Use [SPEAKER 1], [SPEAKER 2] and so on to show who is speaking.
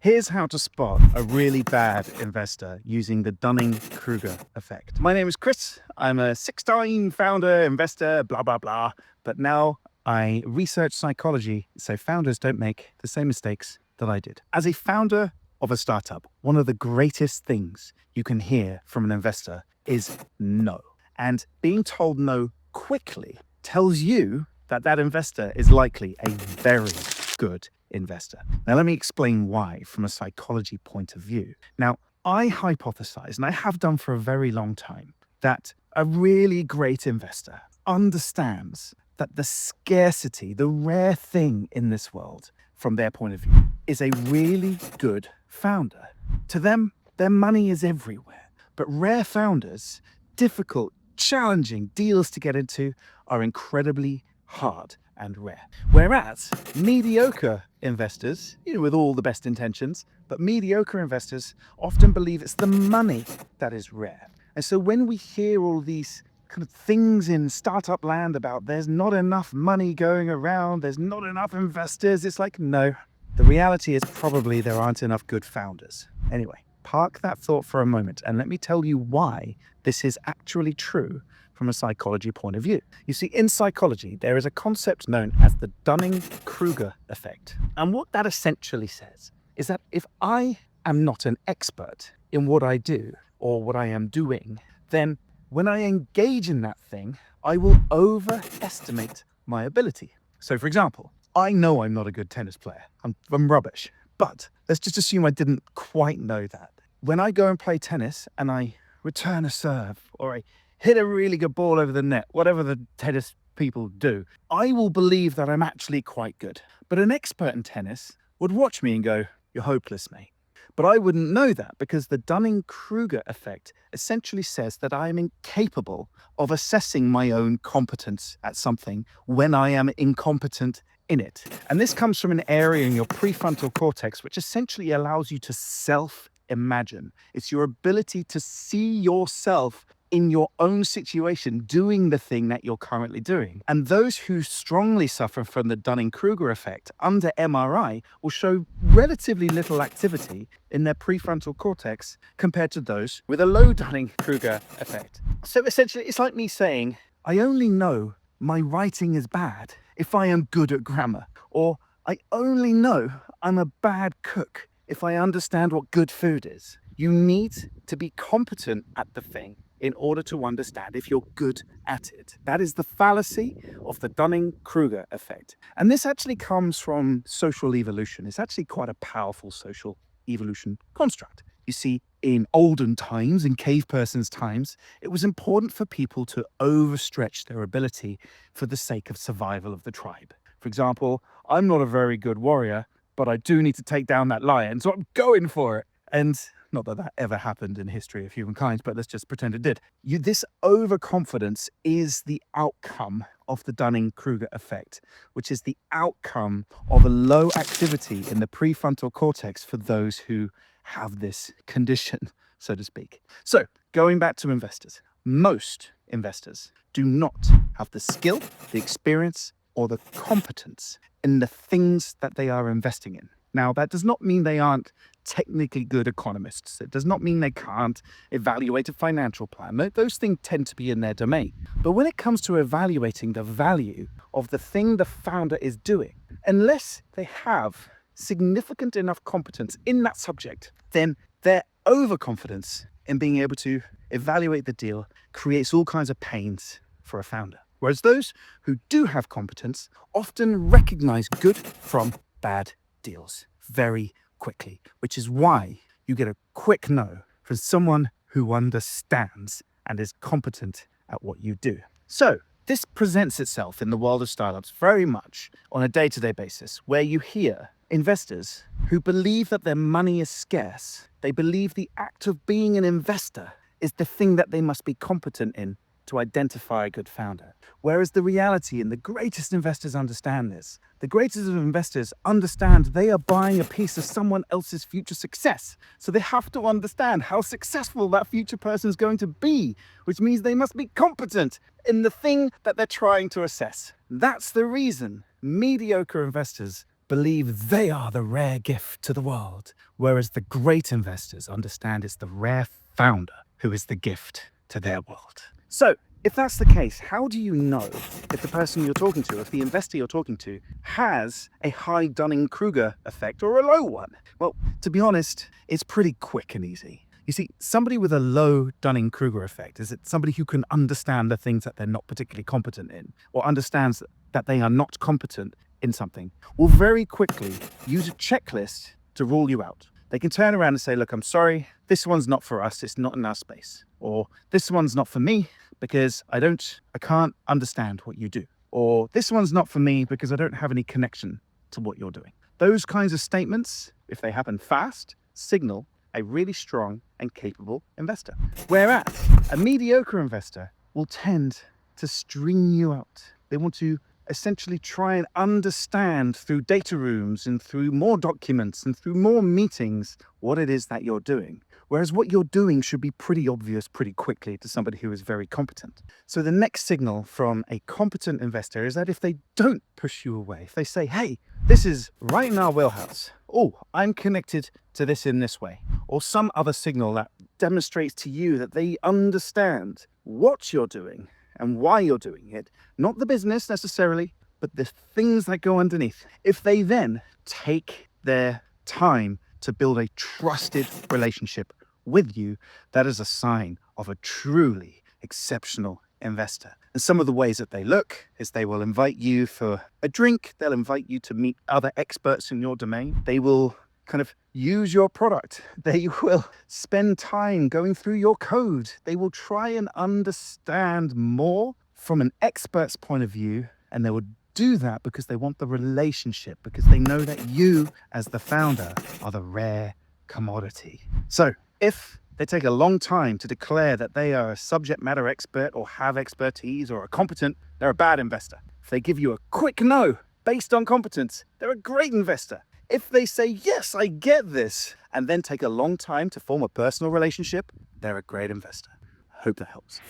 [SPEAKER 1] Here's how to spot a really bad investor using the Dunning-Kruger effect. My name is Chris. I'm a six-time founder, investor, blah, blah, blah. But now I research psychology so founders don't make the same mistakes that I did. As a founder of a startup, one of the greatest things you can hear from an investor is no. And being told no quickly tells you that that investor is likely a very good investor. Now, let me explain why from a psychology point of view. Now, I hypothesize, and I have done for a very long time, that a really great investor understands that the scarcity, the rare thing in this world, from their point of view, is a really good founder. To them, their money is everywhere. But rare founders, difficult, challenging deals to get into, are incredibly hard and rare. Whereas mediocre investors, with all the best intentions, but mediocre investors often believe it's the money that is rare. And so when we hear all these kind of things in startup land about there's not enough money going around, there's not enough investors, it's like, no, the reality is probably there aren't enough good founders. Anyway, park that thought for a moment and let me tell you why this is actually true from a psychology point of view. You see, in psychology, there is a concept known as the Dunning-Kruger effect. And what that essentially says is that if I am not an expert in what I do or what I am doing, then when I engage in that thing, I will overestimate my ability. So for example, I know I'm not a good tennis player. I'm rubbish. But let's just assume I didn't quite know that. When I go and play tennis and I return a serve or I hit a really good ball over the net, whatever the tennis people do, I will believe that I'm actually quite good. But an expert in tennis would watch me and go, "You're hopeless, mate." But I wouldn't know that because the Dunning-Kruger effect essentially says that I am incapable of assessing my own competence at something when I am incompetent in it. And this comes from an area in your prefrontal cortex, which essentially allows you to self-imagine. It's your ability to see yourself in your own situation doing the thing that you're currently doing. And those who strongly suffer from the Dunning-Kruger effect under MRI will show relatively little activity in their prefrontal cortex compared to those with a low Dunning-Kruger effect. So essentially, it's like me saying, I only know my writing is bad if I am good at grammar, or I only know I'm a bad cook if I understand what good food is. You need to be competent at the thing in order to understand if you're good at it. That is the fallacy of the Dunning-Kruger effect. And this actually comes from social evolution. It's actually quite a powerful social evolution construct. You see, in olden times, in cave persons' times, it was important for people to overstretch their ability for the sake of survival of the tribe. For example, I'm not a very good warrior, but I do need to take down that lion, so I'm going for it. And not that that ever happened in history of humankind, but let's just pretend it did. This overconfidence is the outcome of the Dunning-Kruger effect, which is the outcome of a low activity in the prefrontal cortex for those who have this condition, so to speak. So going back to investors, most investors do not have the skill, the experience, or the competence in the things that they are investing in. Now, that does not mean they aren't technically good economists. It does not mean they can't evaluate a financial plan. Those things tend to be in their domain. But when it comes to evaluating the value of the thing the founder is doing, unless they have significant enough competence in that subject, then their overconfidence in being able to evaluate the deal creates all kinds of pains for a founder. Whereas those who do have competence often recognize good from bad deals very quickly, which is why you get a quick no from someone who understands and is competent at what you do. So this presents itself in the world of startups very much on a day-to-day basis, where you hear investors who believe that their money is scarce. They believe the act of being an investor is the thing that they must be competent in to identify a good founder. Whereas the reality, and the greatest investors understand this, the greatest of investors understand they are buying a piece of someone else's future success. So they have to understand how successful that future person is going to be, which means they must be competent in the thing that they're trying to assess. That's the reason mediocre investors believe they are the rare gift to the world, whereas the great investors understand it's the rare founder who is the gift to their world. So, if that's the case, how do you know if the person you're talking to, if the investor you're talking to, has a high Dunning-Kruger effect or a low one? Well, to be honest, it's pretty quick and easy. You see, somebody with a low Dunning-Kruger effect is somebody who can understand the things that they're not particularly competent in, or understands that they are not competent in something, will very quickly use a checklist to rule you out. They can turn around and say, look, I'm sorry, this one's not for us, it's not in our space. Or this one's not for me because I can't understand what you do. Or this one's not for me because I don't have any connection to what you're doing. Those kinds of statements, if they happen fast, signal a really strong and capable investor. Whereas a mediocre investor will tend to string you out. They want to essentially try and understand through data rooms and through more documents and through more meetings what it is that you're doing. Whereas what you're doing should be pretty obvious pretty quickly to somebody who is very competent. So the next signal from a competent investor is that if they don't push you away, if they say, hey, this is right in our wheelhouse. Oh, I'm connected to this in this way. Or some other signal that demonstrates to you that they understand what you're doing and why you're doing it, not the business necessarily, but the things that go underneath. If they then take their time to build a trusted relationship with you, that is a sign of a truly exceptional investor. And some of the ways that they look is they will invite you for a drink, they'll invite you to meet other experts in your domain, they will kind of use your product, they will spend time going through your code, they will try and understand more from an expert's point of view, and they will do that because they want the relationship, because they know that you as the founder are the rare commodity. So if they take a long time to declare that they are a subject matter expert or have expertise or are competent, they're a bad investor. If they give you a quick no based on competence, they're a great investor. If they say, yes, I get this, and then take a long time to form a personal relationship, they're a great investor. I hope that helps.